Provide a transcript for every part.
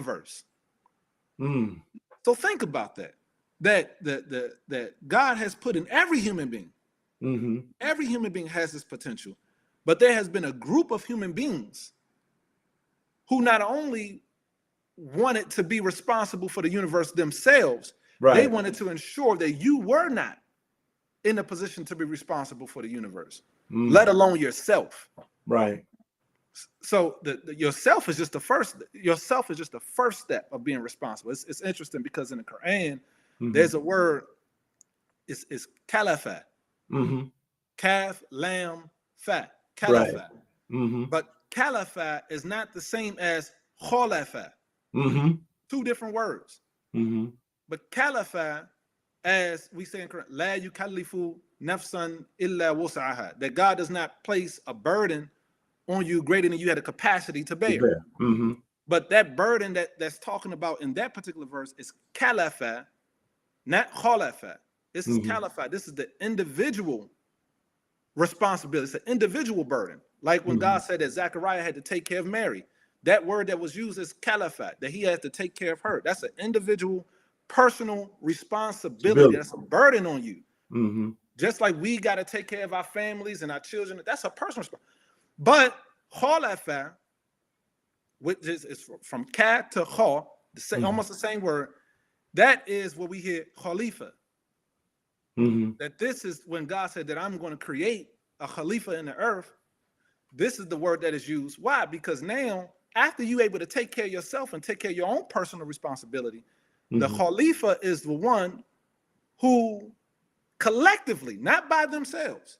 universe. So think about that. That God has put in every human being. Every human being has this potential, but there has been a group of human beings who not only wanted to be responsible for the universe themselves, they wanted to ensure that you were not in a position to be responsible for the universe, let alone yourself. Right. So yourself is just the first. Yourself is just the first step of being responsible. It's interesting because in the Quran, there's a word. It's kalafa, kaf, lam, fa, kalafa. But kalafa is not the same as khalafa. Two different words. But kalafa, as we say in Quran, la yukallifu nafsan illa wus'aha, that God does not place a burden on you greater than you had a capacity to bear. But that burden that's talking about in that particular verse is kalafa, not khalafa. This is kalafa. This is the individual responsibility. It's an individual burden. Like when God said that Zechariah had to take care of Mary, that word that was used is kalafat, that he has to take care of her. That's an individual, personal responsibility. That's a burden on you. Just like we got to take care of our families and our children. That's a personal responsibility. But khalafa, which is from ka to kha, almost the same word, that is what we hear khalifa. That this is when God said that I'm going to create a khalifa in the earth. This is the word that is used. Why? Because now, after you're able to take care of yourself and take care of your own personal responsibility, the khalifa is the one who collectively, not by themselves,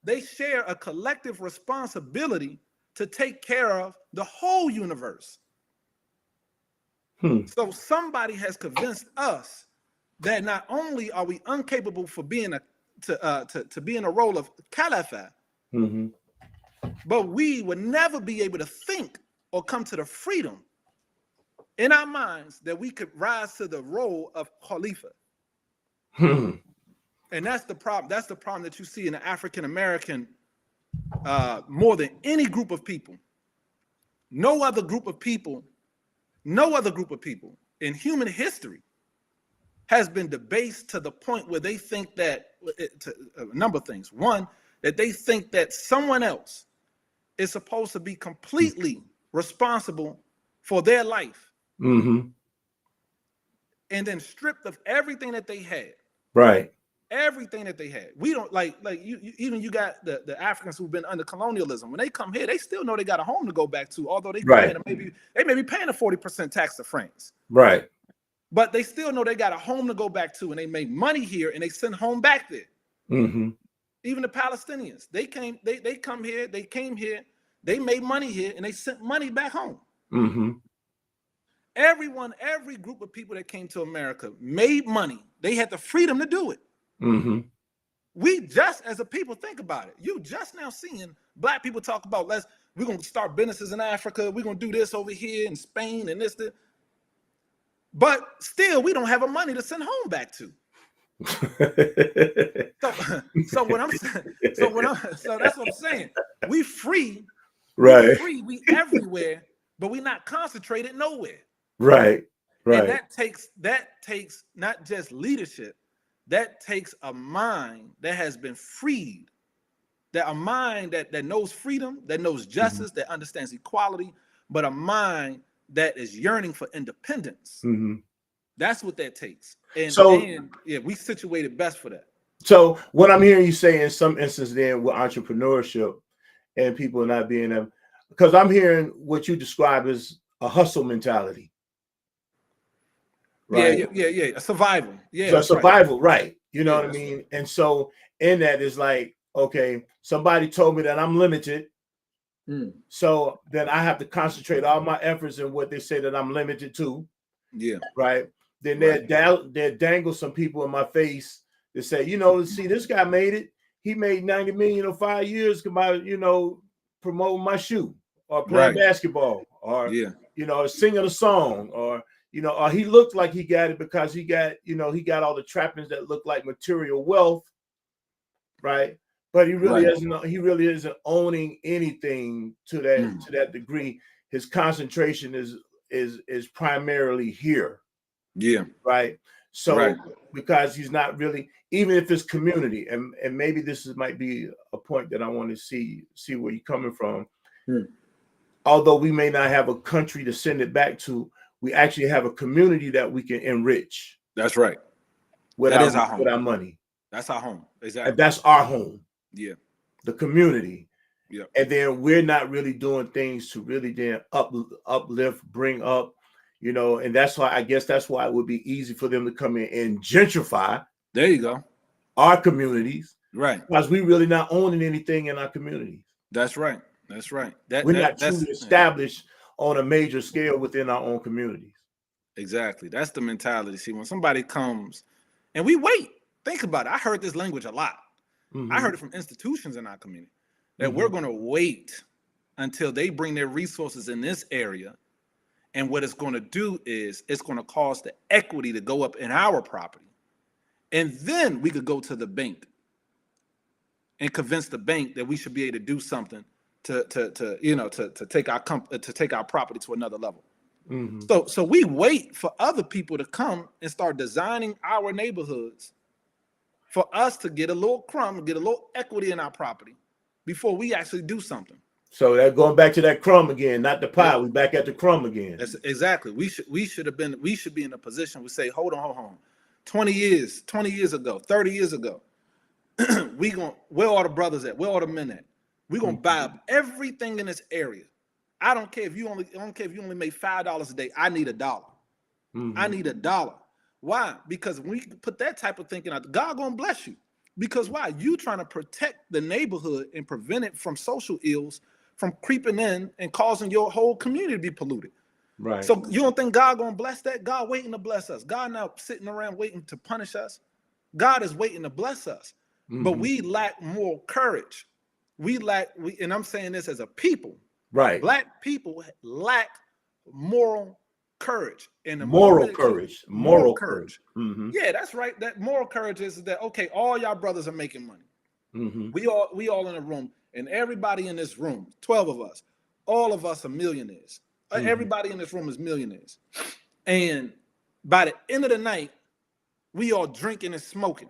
they share a collective responsibility to take care of the whole universe. So somebody has convinced us that not only are we incapable for being to be in a role of caliphate, but we would never be able to think or come to the freedom in our minds that we could rise to the role of khalifa. And that's the problem. That's the problem that you see in the African American more than any group of people. No other group of people in human history has been debased to the point where they think that a number of things. One, that they think that someone else is supposed to be completely responsible for their life, and then stripped of everything that they had. Everything that they had. We don't like you got the Africans who've been under colonialism. When they come here, they still know they got a home to go back to, although they may be paying a 40% tax to France. But they still know they got a home to go back to, and they make money here and they send home back there. Even the Palestinians, they came here, they made money here and they sent money back home. Every group of people that came to America made money. They had the freedom to do it. We just, as a people, think about it. You just now seeing black people talk about we're gonna start businesses in Africa, we're gonna do this over here in Spain and this. But still, we don't have a money to send home back to. So that's what I'm saying. We free, we everywhere, but we not concentrated nowhere. And that takes not just leadership, that takes a mind that has been freed, that a mind that knows freedom, that knows justice, that understands equality, but a mind that is yearning for independence. That's what that takes. And we situated best for that. So what I'm hearing you say in some instances then with entrepreneurship and people not being able, because I'm hearing what you describe as a hustle mentality. Yeah. A survival. Yeah. So survival, right. You know what I mean? Right. And so in that is like, okay, somebody told me that I'm limited. So then I have to concentrate all my efforts in what they say that I'm limited to. Right. Then they dangle some people in my face that say, see, this guy made it. He made 90 million in 5 years by, promoting my shoe or playing basketball or, singing a song or, or he looked like he got it because he got all the trappings that look like material wealth. Right. But he really isn't owning anything to that degree. His concentration is is primarily here. Yeah. Right. So Right. because he's not really, even if it's community, and maybe might be a point that I want to see where you're coming from. Although we may not have a country to send it back to, we actually have a community that we can enrich. That's right. With that our, is our home. With our money. That's our home. Exactly. And that's our home. Yeah. The community. Yeah. And then we're not really doing things to really then uplift, bring up, you know, and that's why, I guess that's why it would be easy for them to come in and gentrify. There you go. Our communities. Right. Because we really not owning anything in our communities. That's right. That's right. We're not truly established on a major scale within our own communities. Exactly. That's the mentality. See, when somebody comes and we wait, think about it. I heard this language a lot. I heard it from institutions in our community that we're going to wait until they bring their resources in this area. And what it's going to do is it's going to cause the equity to go up in our property. And then we could go to the bank and convince the bank that we should be able to do something to take our property to another level. So we wait for other people to come and start designing our neighborhoods for us to get a little crumb, get a little equity in our property before we actually do something. So that going back to that crumb again, not the pie. We back at the crumb again. That's exactly. We should be in a position we say, hold on. 20 years ago, 30 years ago, where are the brothers at? Where are the men at? We're gonna buy up everything in this area. I don't care if you only make $5 a day. I need $1. I need $1. Why? Because when we put that type of thinking out, God gonna bless you. Because why? You trying to protect the neighborhood and prevent it from social ills from creeping in and causing your whole community to be polluted. Right. So you don't think God gonna bless that? God waiting to bless us. God not sitting around waiting to punish us. God is waiting to bless us. But we lack moral courage. And I'm saying this as a people. Right. Black people lack moral courage. And moral courage. Yeah, that's right. That moral courage is that, okay, all y'all brothers are making money. We all in a room, and everybody in this room, 12 of us, all of us are millionaires. Everybody in this room is millionaires. And by the end of the night, we all drinking and smoking.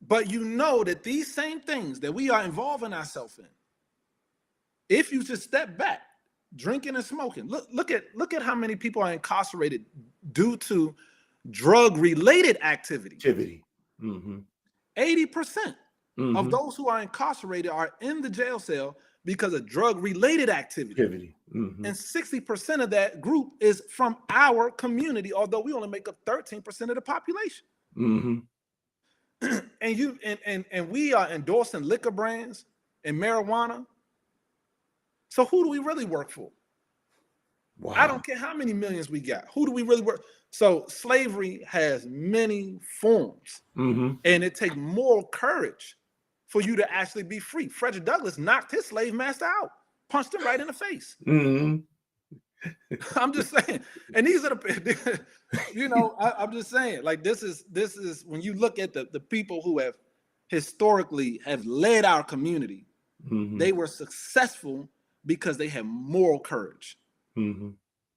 But you know that these same things that we are involving ourselves in, if you just step back, drinking and smoking, look at how many people are incarcerated due to drug-related activity. 80% of those who are incarcerated are in the jail cell because of drug-related activity. And 60% of that group is from our community, although we only make up 13% of the population. And we are endorsing liquor brands and marijuana. So who do we really work for? Wow. I don't care how many millions we got. Who do we really work? So slavery has many forms, and it takes moral courage for you to actually be free. Frederick Douglass knocked his slave master out, punched him right in the face. I'm just saying, and these are the, I'm just saying, like this is when you look at the people who have historically have led our community, they were successful because they had moral courage.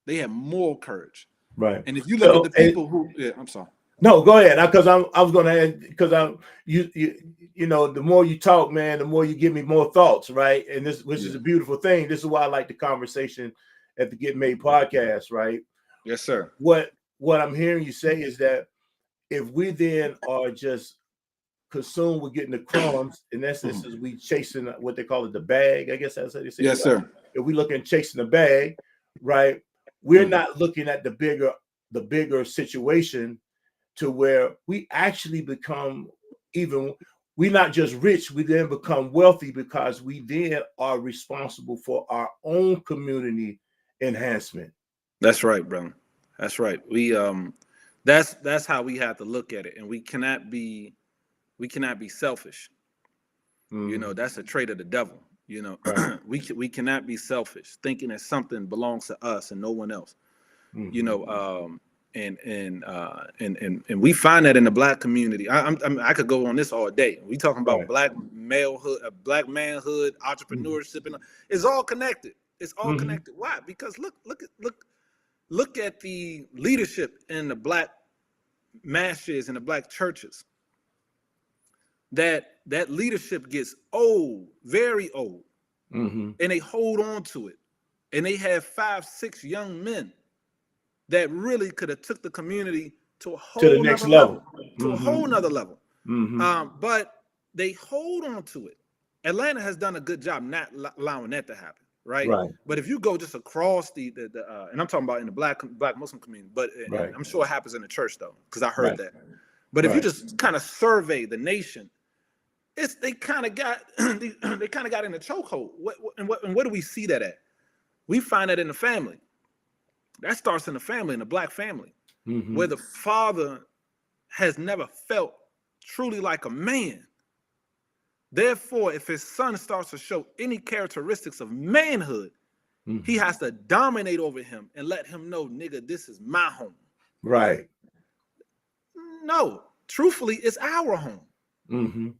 They had moral courage, right? And if you look at the people I'm sorry. No, go ahead. Because I was going to add, because the more you talk, man, the more you give me more thoughts, right? And which is a beautiful thing. This is why I like the conversation at the Get Made podcast, right? Yes, sir. What I'm hearing you say is that if we then are just consumed with getting the crumbs, in essence, is we chasing what they call it, the bag. I guess that's how they say. Yes, sir. If we look at chasing the bag, right? We're not looking at the bigger situation to where we actually become we're not just rich, we then become wealthy because we then are responsible for our own community enhancement. That's right, brother. That's right. We that's how we have to look at it, and we cannot be selfish. That's a trait of the devil. Right. we cannot be selfish, thinking that something belongs to us and no one else. and we find that in the Black community. I could go on this all day. We talking about Black malehood, Black manhood, entrepreneurship, and it's all connected. It's all connected. Why? Because look at the leadership in the Black masses and the Black churches. That leadership gets old, very old, and they hold on to it, and they have 5, 6 young men that really could have took the community to a whole next level. To a whole nother level. But they hold on to it. Atlanta has done a good job not allowing that to happen, right? But if you go just across the and I'm talking about in the Black Muslim community, but I'm sure it happens in the church though, because I heard that. But if you just kind of survey the nation, they kind of got in a chokehold. Where do we see that at? We find that in the family. That starts in the family, in the Black family, where the father has never felt truly like a man. Therefore, if his son starts to show any characteristics of manhood, he has to dominate over him and let him know, nigga, this is my home. Right. No, truthfully, it's our home.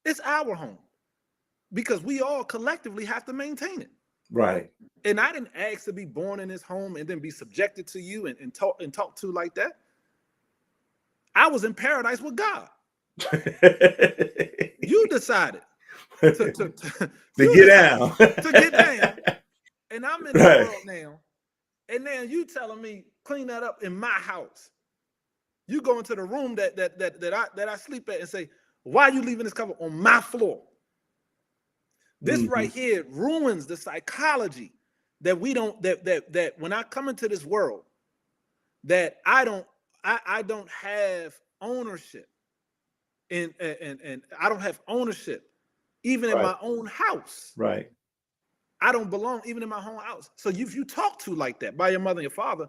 It's our home. Because we all collectively have to maintain it. Right. And I didn't ask to be born in this home and then be subjected to you and talk to like that. I was in paradise with God. You decided to get down. To get down. And I'm in the world now. And now you telling me clean that up in my house. You go into the room that I sleep at and say, why are you leaving this cover on my floor? This right here ruins the psychology that we don't that when I come into this world, that I don't have ownership and I don't have ownership even in my own house. Right. I don't belong even in my own house. So if you talk to like that by your mother and your father,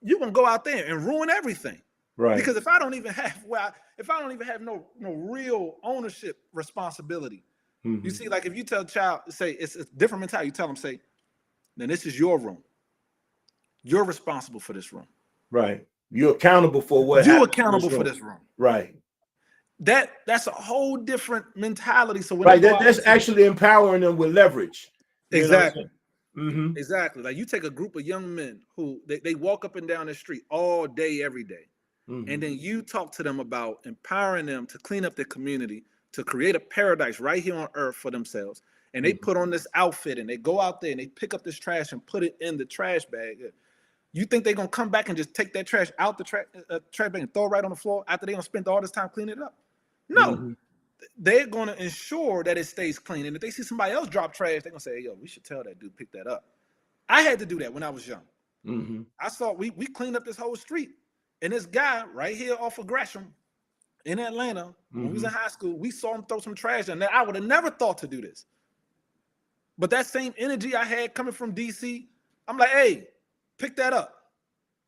you're gonna go out there and ruin everything. Right. Because if I don't even have no real ownership responsibility. You see, like if you tell a child, say it's a different mentality, you tell them, say, then this is your room. You're responsible for this room. Right. You're accountable for what you're accountable for this room. Right. That's a whole different mentality. So when that's actually empowering them with leverage. Exactly. Exactly. Like you take a group of young men who they walk up and down the street all day, every day. And then you talk to them about empowering them to clean up their community, to create a paradise right here on earth for themselves. And they put on this outfit and they go out there and they pick up this trash and put it in the trash bag. You think they're going to come back and just take that trash out the trash bag and throw it right on the floor after they don't spend all this time cleaning it up? No. They're going to ensure that it stays clean. And if they see somebody else drop trash, they're going to say, hey, yo, we should tell that dude pick that up. I had to do that when I was young. I saw we cleaned up this whole street. And this guy right here off of Gresham in Atlanta, when we was in high school, we saw him throw some trash in there. I would have never thought to do this. But that same energy I had coming from DC, I'm like, hey, pick that up.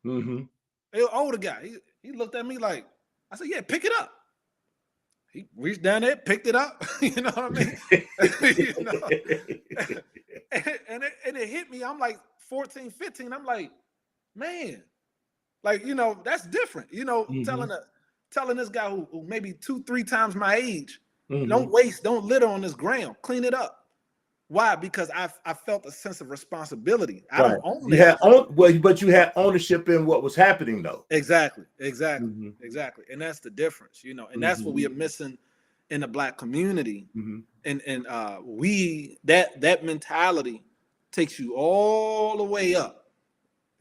Hey, older guy, he looked at me like, I said, yeah, pick it up. He reached down there, picked it up. You know what I mean? You know? and it hit me. I'm like 14, 15. I'm like, man, like, you know, that's different. You know, telling this guy who maybe 2-3 times my age, don't litter on this ground, clean it up. Why? Because I felt a sense of responsibility. I don't own it. But you had ownership in what was happening, though. Exactly. And that's the difference, you know. And that's what we are missing in the Black community. And that mentality takes you all the way up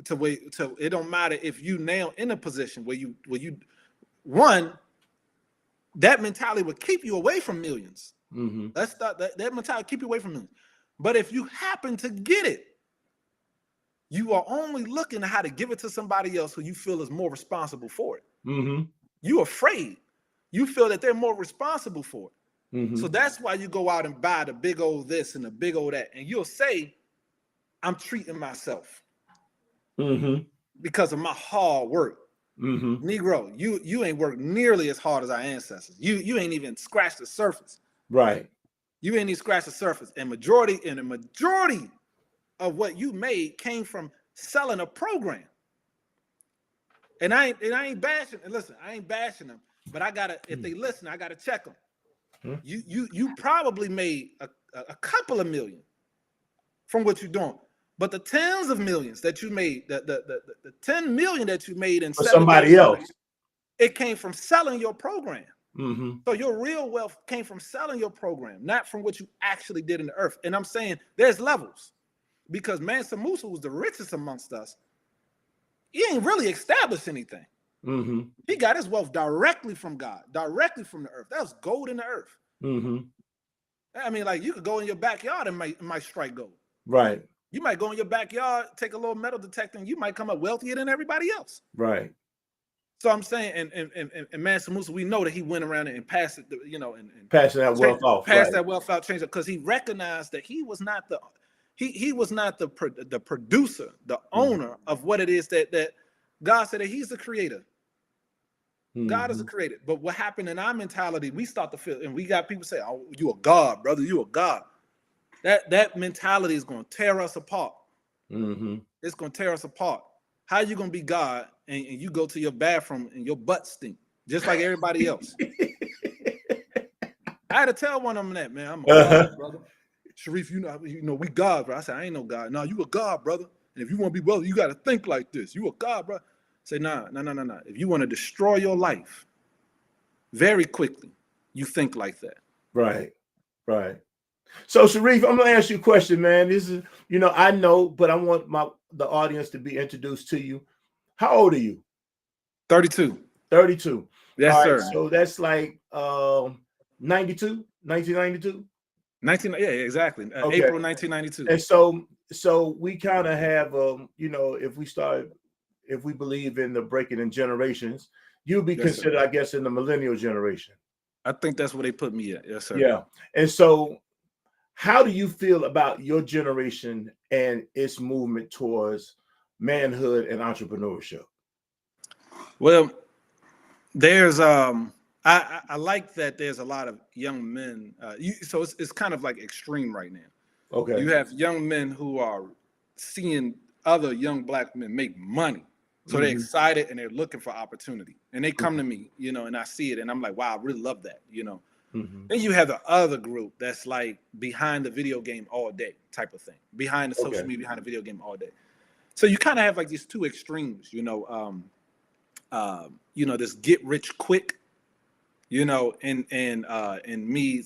to it don't matter if you now in a position where you that mentality would keep you away from millions. That's that mentality keep you away from millions. But if you happen to get it, you are only looking at how to give it to somebody else who you feel is more responsible for it. You're afraid. You feel that they're more responsible for it. So that's why you go out and buy the big old this and the big old that. And you'll say, I'm treating myself because of my hard work. Negro, you ain't worked nearly as hard as our ancestors. You ain't even scratched the surface. Right. You ain't even scratched the surface. And the majority of what you made came from selling a program. And I ain't bashing. And listen, I ain't bashing them, but I gotta. If they listen, I gotta check them. You probably made a couple of million from what you're doing, but the tens of millions that you made, the 10 million that you made in for somebody else, it came from selling your program. So your real wealth came from selling your program, not from what you actually did in the earth. And I'm saying there's levels, because Mansa Musa was the richest amongst us. He ain't really established anything. He got his wealth directly from God, directly from the earth. That was gold in the earth. I mean, like, you could go in your backyard and might strike gold. Right. You might go in your backyard, take a little metal detector, and you might come up wealthier than everybody else. Right. So I'm saying, and Mansa Musa, we know that he went around and passed it, and passing that wealth off, that wealth out, changed it, because he recognized that he was not the the producer, the owner of what it is that God said that he's the creator. God is a creator. But what happened in our mentality, we start to feel, and we got people say, "Oh, you a God, brother, you a God." That mentality is going to tear us apart. It's going to tear us apart. How are you going to be God and you go to your bathroom and your butt stink just like everybody else? I had to tell one of them that, man, I'm a God, brother. Sharif, you know, we God, bro. I said, I ain't no God. No, you a God, brother. And if you want to be wealthy, you got to think like this. You a God, bro. Say, nah. If you want to destroy your life very quickly, you think like that. Right. So, Sharif, I'm gonna ask you a question, man. This is, I know, but I want the audience to be introduced to you. How old are you? 32. 32. Yes, all sir. Right, so that's like 1992. Yeah, exactly. Okay. April 1992. And so we kind of have, if we believe in the breaking in generations, you'll be considered, I guess, in the millennial generation. I think that's where they put me at. Yes, sir. Yeah. And so, how do you feel about your generation and its movement towards manhood and entrepreneurship? Well, there's I like that there's a lot of young men. So it's kind of like extreme right now. Okay. You have young men who are seeing other young black men make money. So they're excited and they're looking for opportunity. And they come to me, and I see it and I'm like, wow, I really love that, Then you have the other group that's like behind the video game all day type of thing, behind the social media, behind the video game all day. So you kind of have like these two extremes, this get rich quick, and me,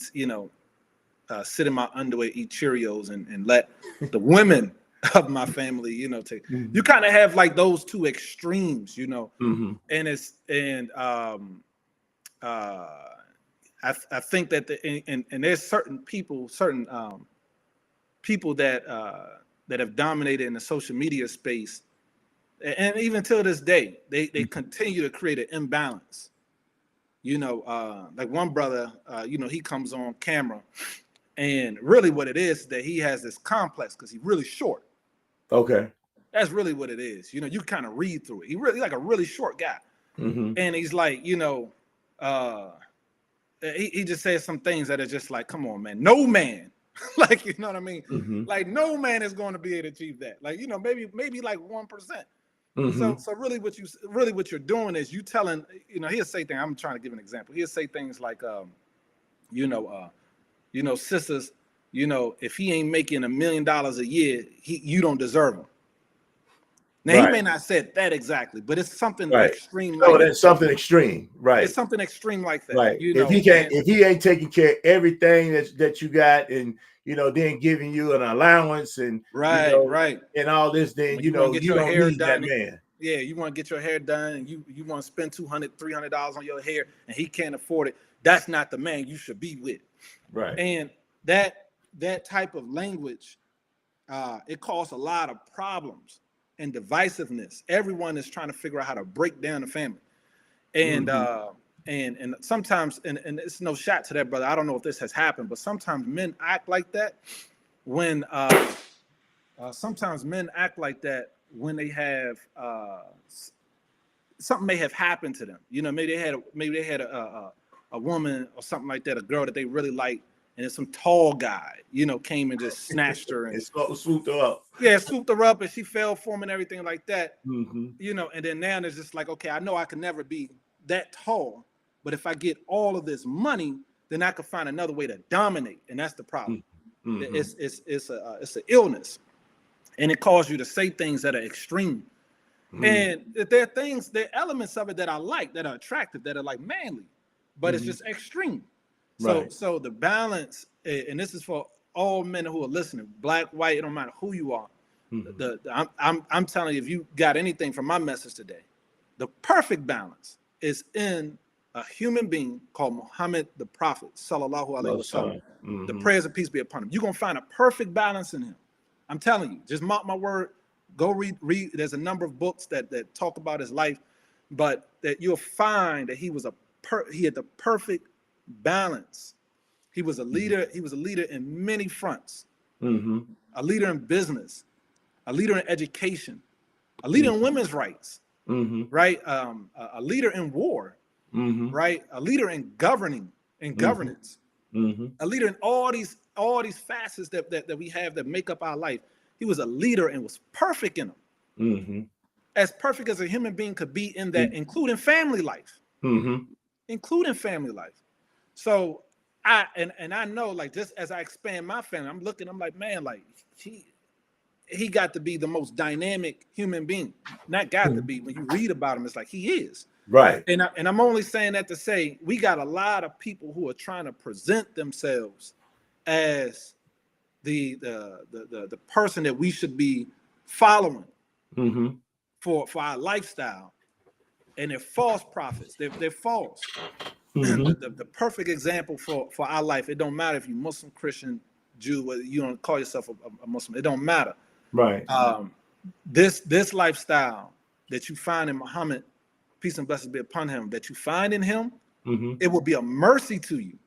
sit in my underwear, eat Cheerios, and let the women of my family, take. You kind of have like those two extremes, and I think that and there's certain people that have dominated in the social media space, and even till this day, they continue to create an imbalance. Like one brother, he comes on camera, and really what it is that he has this complex because he's really short. Okay. That's really what it is. You kind of read through it. He's like a really short guy. And he's like, he just says some things that are just like, come on, man. No man. Like, you know what I mean? Like, no man is going to be able to achieve that. Like, maybe like 1%. So really what you're doing is you telling, he'll say things. I'm trying to give an example. He'll say things like, sisters, if he ain't making $1 million a year, you don't deserve him. Now, he may not say that exactly, but it's something extreme. Oh, that's something extreme, right? It's something extreme like that, right? If he ain't taking care of everything that you got, and then giving you an allowance and right, and all this, then you don't need that man. Yeah, you want to get your hair done, and you want to spend $200, $300 on your hair, and he can't afford it. That's not the man you should be with, right? And that type of language, it caused a lot of problems and divisiveness. Everyone is trying to figure out how to break down the family, and and sometimes, and it's no shot to that brother. I don't know if this has happened, but sometimes men act like that when they have something may have happened to them. Maybe they had a woman or something like that, a girl that they really like, and then some tall guy, came and just snatched her and swooped her up. Yeah, swooped her up, and she fell for him and everything like that. Mm-hmm. And then now it's just like, okay, I know I can never be that tall, but if I get all of this money, then I could find another way to dominate, and that's the problem. Mm-hmm. It's an illness, and it causes you to say things that are extreme. Mm-hmm. And there are elements of it that I like, that are attractive, that are like manly, but it's just extreme. So the balance, and this is for all men who are listening, black, white, it don't matter who you are. I'm telling you, if you got anything from my message today, the perfect balance is in a human being called Muhammad the Prophet, sallallahu alaihi wasallam. The prayers of peace be upon him. You're gonna find a perfect balance in him. I'm telling you, just mark my word. Go read. There's a number of books that talk about his life, but that you'll find that he had the perfect balance. He was a leader. He was a leader in many fronts. A leader in business, a leader in education, a leader in women's rights, right? A leader in war, right? A leader in governance, a leader in all these facets that we have that make up our life. He was a leader and was perfect in them. As perfect as a human being could be in that, including family life. Including family life. So I know, like, just as I expand my family, I'm like, man, like he got to be the most dynamic human being. Not got to be. When you read about him, it's like he is. Right. And I'm only saying that to say we got a lot of people who are trying to present themselves as the person that we should be following for our lifestyle, and they're false prophets. They're false. The perfect example for our life. It don't matter if you're Muslim, Christian, Jew, whether you don't call yourself a Muslim. It don't matter. Right. This lifestyle that you find in Muhammad, peace and blessings be upon him, that you find in him, it will be a mercy to you.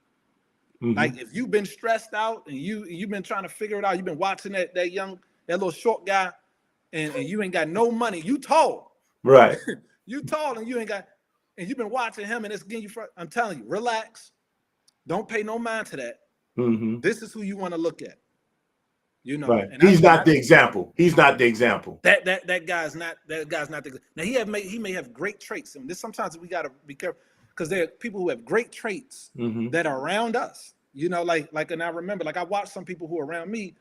Like if you've been stressed out and you've been trying to figure it out, you've been watching that little short guy, and you ain't got no money. You tall, right? You tall, and you ain't got, and you've been watching him, and it's getting you. I'm telling you, relax. Don't pay no mind to that. This is who you want to look at. Right. And he's not the example. He's not the example. That guy's not. That guy's not the. Now he may have great traits, and this sometimes we got to be careful, because there are people who have great traits that are around us. Like, and I remember, like, I watched some people who are around me.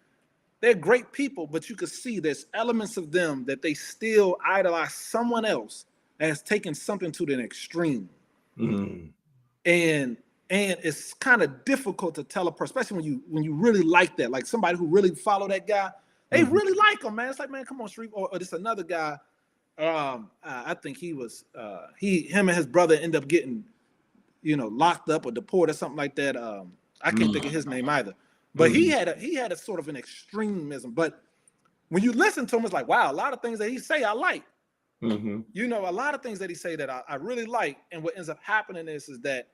They're great people, but you could see there's elements of them that they still idolize someone else that has taken something to the extreme. And it's kind of difficult to tell a person, especially when you really like that, like somebody who really follow that guy, they really like him, man. It's like, man, come on, Sharif. Or this another guy. I think him and his brother end up getting, locked up or deported or something like that. I can't think of his name either. But he had a sort of an extremism. But when you listen to him, it's like, wow, a lot of things that he say I like. A lot of things that he say that I really like. And what ends up happening is that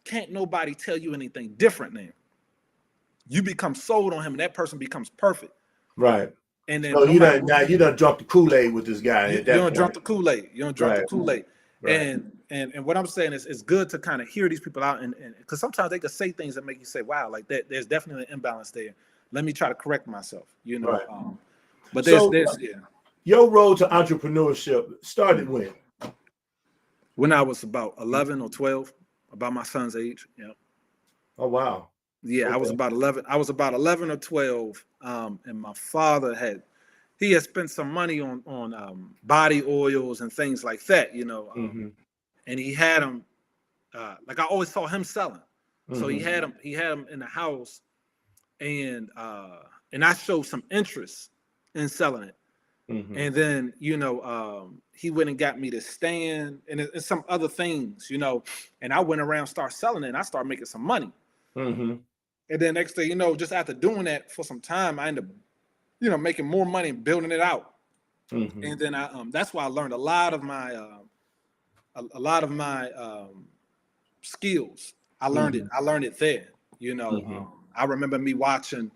can't nobody tell you anything different now. You become sold on him, and that person becomes perfect. Right. And then so you done drunk the Kool-Aid with this guy. You don't drunk the Kool-Aid. You don't drunk the Kool-Aid. Right. And what I'm saying is it's good to kind of hear these people out, and because sometimes they could say things that make you say, wow, like that, there's definitely an imbalance there. Let me try to correct myself, Right. But there's your road to entrepreneurship started when I was about 11 or 12, about my son's age. Yeah. Oh wow. Yeah, okay. I was about 11. I was about 11 or 12, and my father had spent some money on body oils and things like that, and he had them. Like I always saw him selling, so he had them in the house, and I showed some interest in selling it, and then he went and got me to stand and some other things, and I went around, start selling it, and I started making some money. And then next thing just after doing that for some time, I ended up, making more money and building it out. And then that's why I learned a lot of my skills. I learned it there. I remember me watching,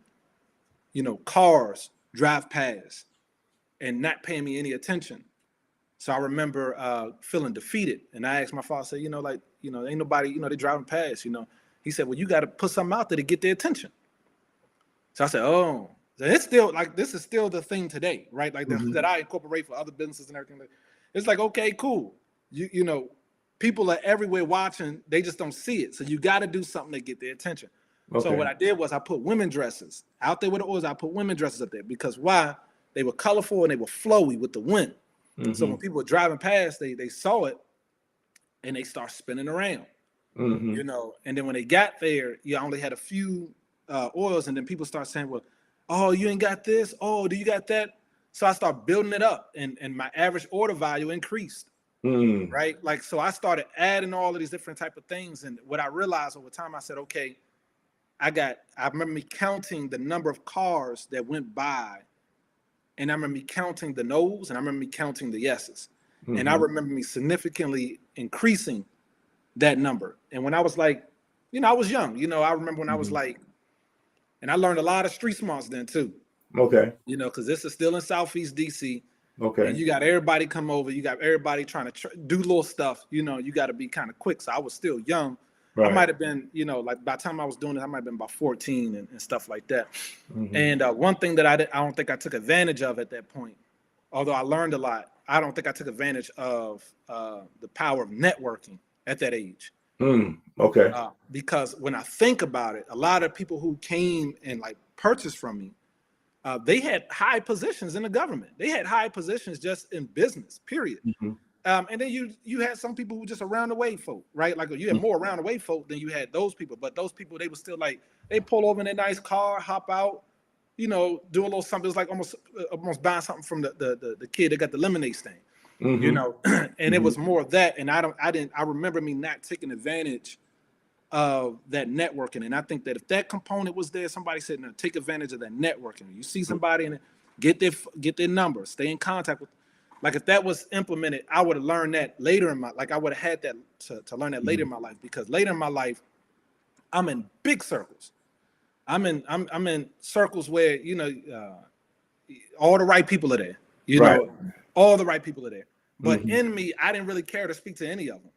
cars drive past and not paying me any attention. So I remember feeling defeated. And I asked my father, I said, ain't nobody, they driving past, He said, well, you got to put something out there to get their attention. So I said, oh, so it's still like, this is still the thing today, right? Like that I incorporate for other businesses and everything. It's like, okay, cool. You know, people are everywhere watching. They just don't see it. So you got to do something to get their attention. Okay. So what I did was I put women dresses out there with the oils. I put women dresses up there because why? They were colorful and they were flowy with the wind. So when people were driving past, they saw it and they start spinning around, you know. And then when they got there, you only had a few oils, and then people start saying, well, oh, you ain't got this. Oh, do you got that? So I start building it up, and my average order value increased, right? Like, so I started adding all of these different type of things. And what I realized over time, I said, okay, I remember me counting the number of cars that went by, and I remember me counting the no's, and I remember me counting the yeses. And I remember me significantly increasing that number. And when I was like, you know, I was young, you know, I remember when I was like, and I learned a lot of street smarts then too. Okay. You know, because this is still in Southeast DC. Okay. And you got everybody come over. You got everybody trying to do little stuff. You know, you got to be kind of quick. So I was still young. Right. I might have been, you know, like by the time I was doing it, I might have been about 14 and stuff like that. And one thing that I don't think I took advantage of at that point, although I learned a lot, I don't think I took advantage of the power of networking at that age. Okay. Because when I think about it, a lot of people who came and like purchased from me, they had high positions in the government. They had high positions just in business, period. And then you had some people who just around the way folk, right? Like you had more around the way folk than you had those people. But those people, they were still like, they pull over in their nice car, hop out, you know, do a little something. It's like almost buying something from the kid that got the lemonade stand, you know. And it was more of that. And I remember me not taking advantage of that networking. And I think that if that component was there, somebody said, no, take advantage of that networking. You see somebody and get their number, stay in contact with. Like if that was implemented, I would have learned that later in my, like I would have had that to learn that later in my life, because later in my life, I'm in big circles. I'm in circles where, you know, all the right people are there, you know, all the right people are there. But in me, I didn't really care to speak to any of them.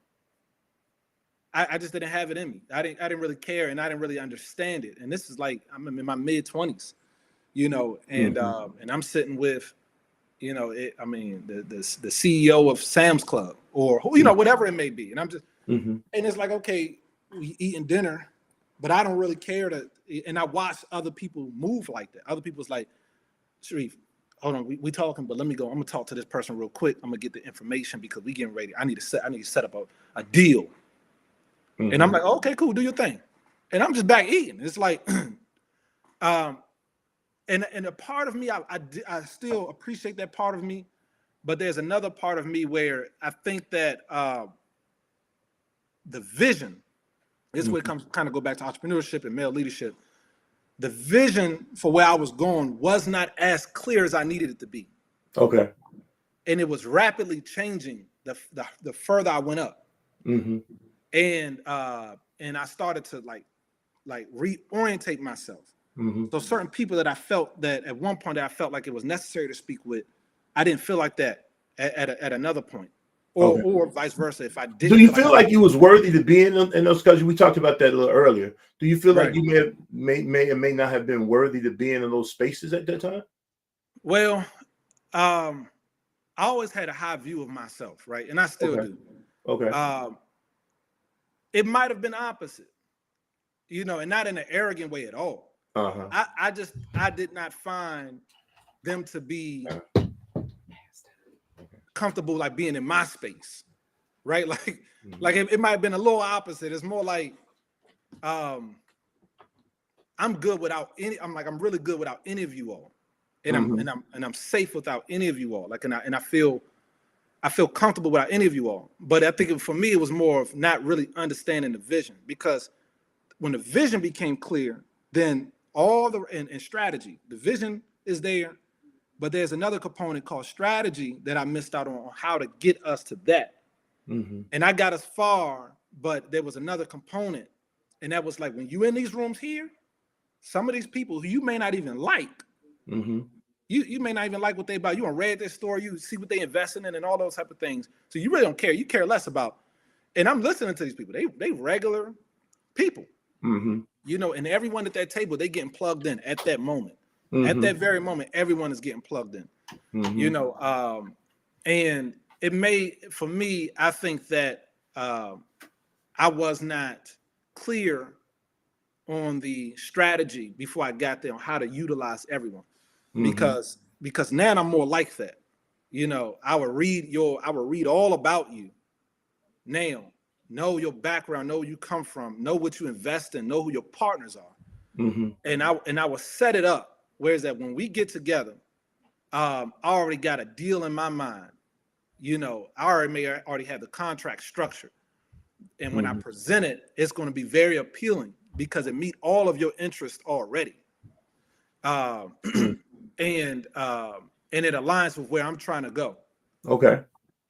I just didn't have it in me. I didn't really care, and I didn't really understand it. And this is like, I'm in my mid 20s, you know, and I'm sitting with, you know, the CEO of Sam's Club or, you know, whatever it may be. And I'm just, and it's like, okay, we eating dinner, but I don't really care to, and I watch other people move like that. Other people's like, Sharif, hold on, we talking, but let me go. I'm gonna talk to this person real quick. I'm gonna get the information because we getting ready. I need to set up a deal. And I'm like, okay, cool, do your thing. And I'm just back eating. It's like, and a part of me, I still appreciate that part of me, but there's another part of me where I think that the vision, this is where it comes kind of go back to entrepreneurship and male leadership. The vision for where I was going was not as clear as I needed it to be. Okay. And it was rapidly changing the further I went up. And I started to like reorientate myself. So certain people that I felt that at one point that I felt like it was necessary to speak with, I didn't feel like that at another point, or vice versa. If I didn't, do you feel like you was worthy to be in those? Because we talked about that a little earlier. Do you feel like you may or may not have been worthy to be in those spaces at that time? Well, I always had a high view of myself, right, and I still do. Okay. It might have been opposite, you know, and not in an arrogant way at all. I did not find them to be comfortable like being in my space, right? Like it might have been a little opposite. It's more like I'm good without any. I'm really good without any of you all, and I'm safe without any of you all. Like and I feel comfortable without any of you all. But I think for me it was more of not really understanding the vision, because when the vision became clear, then all the and strategy, the vision is there, but there's another component called strategy that I missed out on how to get us to that. And I got us far, but there was another component, and that was like when you in these rooms here, some of these people who you may not even like, you may not even like what they about. You want to read their story, you see what they investing in and all those type of things. So you really don't care. You care less about. And I'm listening to these people. They regular people. You know, and everyone at that table, they getting plugged in at that moment. At that very moment, everyone is getting plugged in. You know, and it made, for me, I think that I was not clear on the strategy before I got there on how to utilize everyone, because now I'm more like that. You know, I would read all about you now, know your background, know where you come from, know what you invest in, know who your partners are, and I will set it up. Whereas that when we get together, I already got a deal in my mind. You know, I already have the contract structured. And when I present it, it's going to be very appealing because it meet all of your interests already. And it aligns with where I'm trying to go. Okay.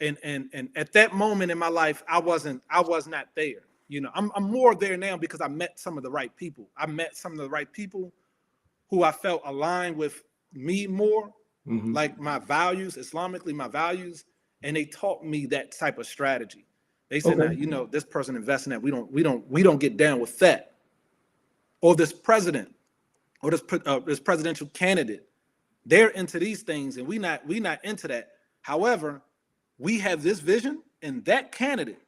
And at that moment in my life, I was not there. You know, I'm more there now because I met some of the right people. I met some of the right people who I felt aligned with me more, like my values, Islamically, my values, and they taught me that type of strategy. They said, "Now, you know, this person invests in that. We don't get down with that." Or this president, or this presidential candidate, they're into these things, and we not into that. However, we have this vision, and that candidate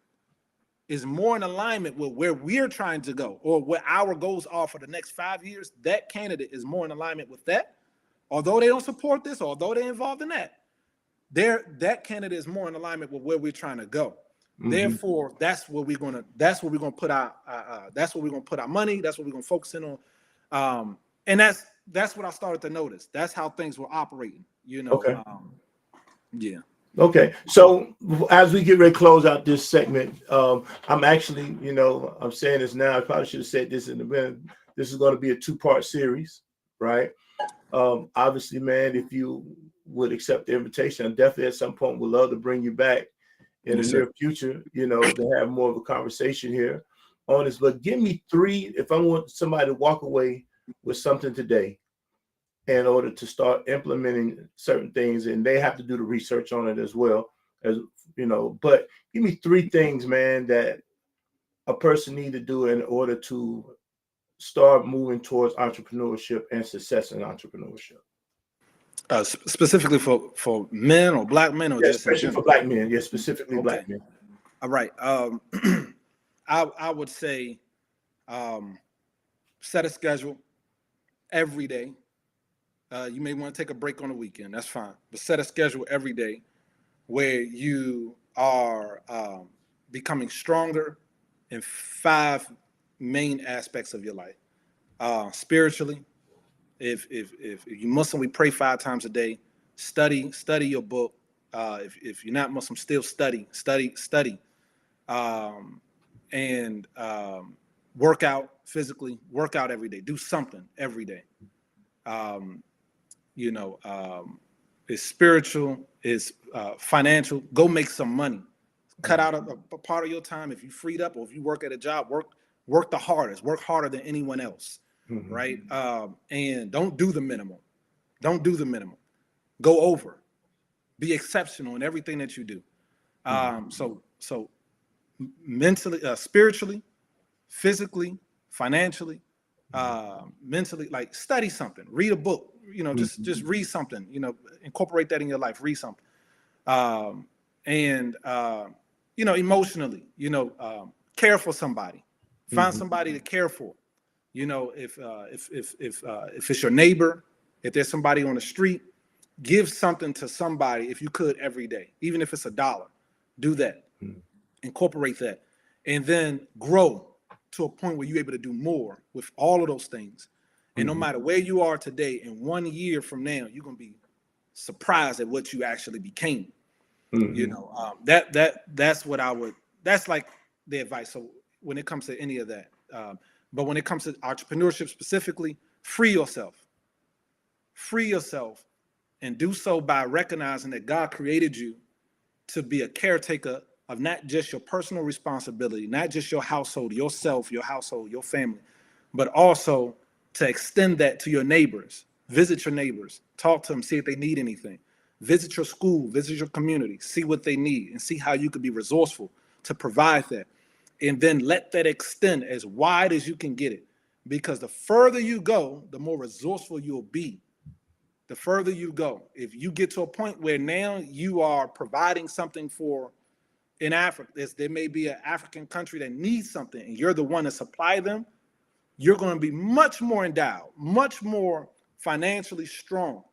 is more in alignment with where we're trying to go, or what our goals are for the next 5 years. That candidate is more in alignment with that. Although they don't support this, although they're involved in that, that candidate is more in alignment with where we're trying to go. Therefore, that's where we're gonna put our money. That's what we're gonna focus in on, and that's what I started to notice. That's how things were operating. You know, Okay. Yeah. Okay. So as we get ready to close out this segment, I'm actually, you know, I'm saying this now. I probably should have said this in the beginning. This is going to be a 2-part series, right? Obviously, man, if you would accept the invitation, I definitely at some point would love to bring you back in the near future, you know, to have more of a conversation here on this. But give me 3, if I want somebody to walk away with something today in order to start implementing certain things, and they have to do the research on it as well, as you know. But give me 3 things, man, that a person need to do in order to start moving towards entrepreneurship and success in entrepreneurship. Specifically for men or black men, or just in Especially for general? black men. Yeah, specifically black men. All right. I would say set a schedule every day. You may want to take a break on the weekend. That's fine. But set a schedule every day where you are becoming stronger in 5 main aspects of your life. Spiritually, if you're Muslim, we pray 5 times a day. Study your book. If you're not Muslim, still study. And work out physically. Work out every day. Do something every day. You know, it's spiritual, it's financial. Go make some money. Cut out a part of your time. If you freed up, or if you work at a job, work the hardest. Work harder than anyone else, right? And don't do the minimum. Don't do the minimum. Go over. Be exceptional in everything that you do. So mentally, spiritually, physically, financially, mentally, like study something, read a book, you know, just read something, you know, incorporate that in your life, read something. And you know, emotionally, you know, care for somebody, find somebody to care for. You know, if it's your neighbor, if there's somebody on the street, give something to somebody if you could every day, even if it's $1. Do that, incorporate that, and then grow to a point where you're able to do more with all of those things. And no matter where you are today, in 1 year from now, you're gonna be surprised at what you actually became. You know, that's what I would. That's like the advice. So when it comes to any of that, but when it comes to entrepreneurship specifically, free yourself, and do so by recognizing that God created you to be a caretaker of not just your personal responsibility, not just your household, yourself, your household, your family, but also to extend that to your neighbors. Visit your neighbors, talk to them, see if they need anything. Visit your school, visit your community, see what they need, and see how you could be resourceful to provide that. and then let that extend as wide as you can get it. Because the further you go, the more resourceful you'll be. The further you go, if you get to a point where now you are providing something for, in Africa, there may be an African country that needs something and you're the one to supply them, you're going to be much more endowed, much more financially strong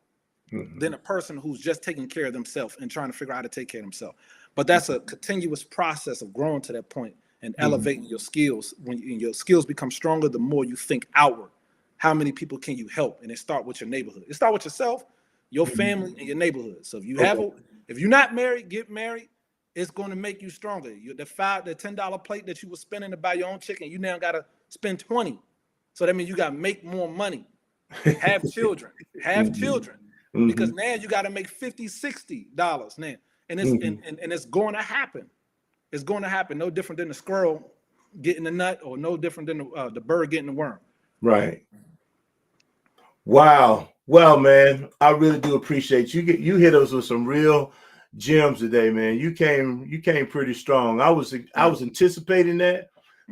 than a person who's just taking care of themselves and trying to figure out how to take care of themselves. But that's a continuous process of growing to that point and elevating your skills. When your skills become stronger, the more you think outward. How many people can you help? And it start with your neighborhood. It start with yourself, your family, and your neighborhood. So if you have if you're not married, get married. It's going to make you stronger. The $10 plate that you were spending to buy your own chicken, you now got to spend 20. So that means you got to make more money. Have children. Because now you got to make $50, $60 now. And it's and it's going to happen. It's going to happen. No different than the squirrel getting the nut, or no different than the bird getting the worm. Right. Wow. Well, man, I really do appreciate you. You hit us with some real gems today, man. You came pretty strong. I was anticipating that,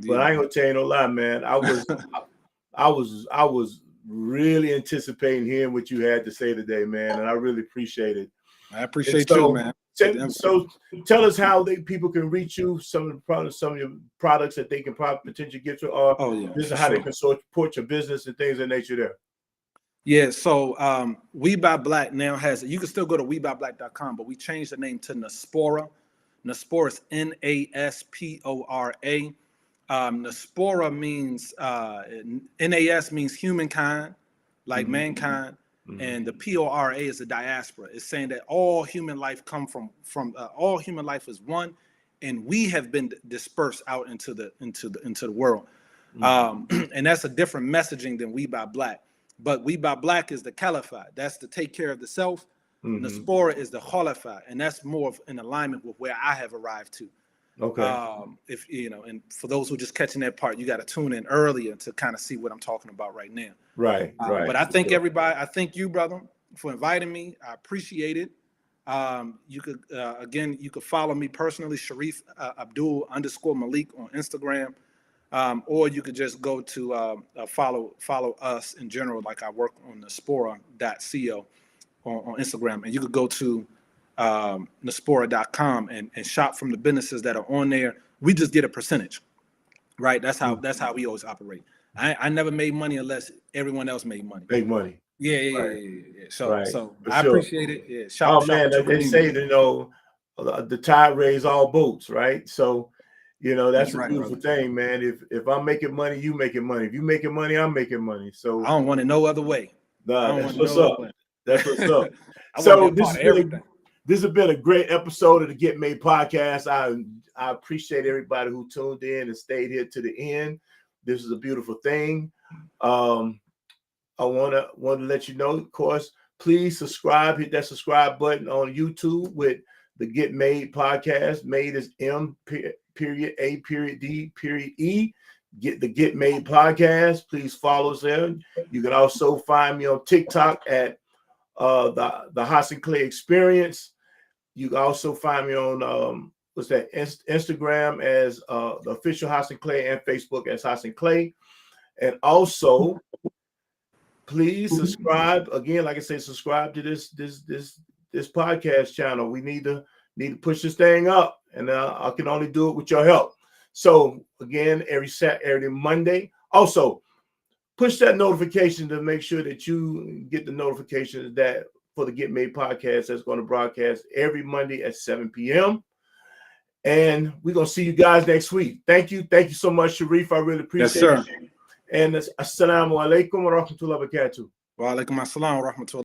but I ain't gonna tell you no lie, man. I was really anticipating hearing what you had to say today, man, and I really appreciate it. I appreciate you, man. So tell us how people can reach you, some of your products that they can potentially get to, or this is how they can support your business and things of that nature there. Yeah, so We Buy Black now has, you can still go to WeBuyBlack.com, but we changed the name to Naspora. Naspora is Naspora. Naspora means, NAS means humankind, like mankind, and the PORA is the diaspora. It's saying that all human life come from all human life is one, and we have been dispersed out into the world. And that's a different messaging than We Buy Black. But We Buy Black is the caliphate. That's to take care of the self. Naspora is the khalifah, and that's more of in alignment with where I have arrived to. Okay. If you know, and for those who are just catching that part, you got to tune in earlier to kind of see what I'm talking about right now. Right. But I thank everybody. I thank you, brother, for inviting me. I appreciate it. You could again, you could follow me personally, Sharif Abdul _Malik on Instagram. Or you could just go to follow us in general, like I work on Naspora.co on Instagram, and you could go to Naspora.com and shop from the businesses that are on there. We just get a percentage, right? That's how we always operate. I never made money unless everyone else made money. Make money. Yeah. So I appreciate it. Yeah. Man, they say, the tide raise all boats, right? So. That's a beautiful thing, man. If I'm making money, you making money. If you making money, I'm making money. So I don't want it no other way. That's what's up. That's what's up. So this has been a great episode of the Get Made podcast. I appreciate everybody who tuned in and stayed here to the end. This is a beautiful thing. I want to let you know, of course, please subscribe. Hit that subscribe button on YouTube with the Get Made podcast. Made is M.A.D.E. Get the Get Made podcast. Please follow us there. You can also find me on TikTok at the Hassan Clay Experience. You can also find me on Instagram as the official Hassan Clay, and Facebook as Hassan Clay. And also, please subscribe. Again, like I said, subscribe to this podcast channel. We need to push this thing up, and I can only do it with your help. So again, every Monday. Also, push that notification to make sure that you get the notifications that for the Get Made podcast that's going to broadcast every Monday at 7 p.m. And we're going to see you guys next week. Thank you so much, Sharif. I really appreciate it. And assalamu alaikum wa rahmatullahi wa barakatuh. Wa alaikum assalam wa rahmatullahi.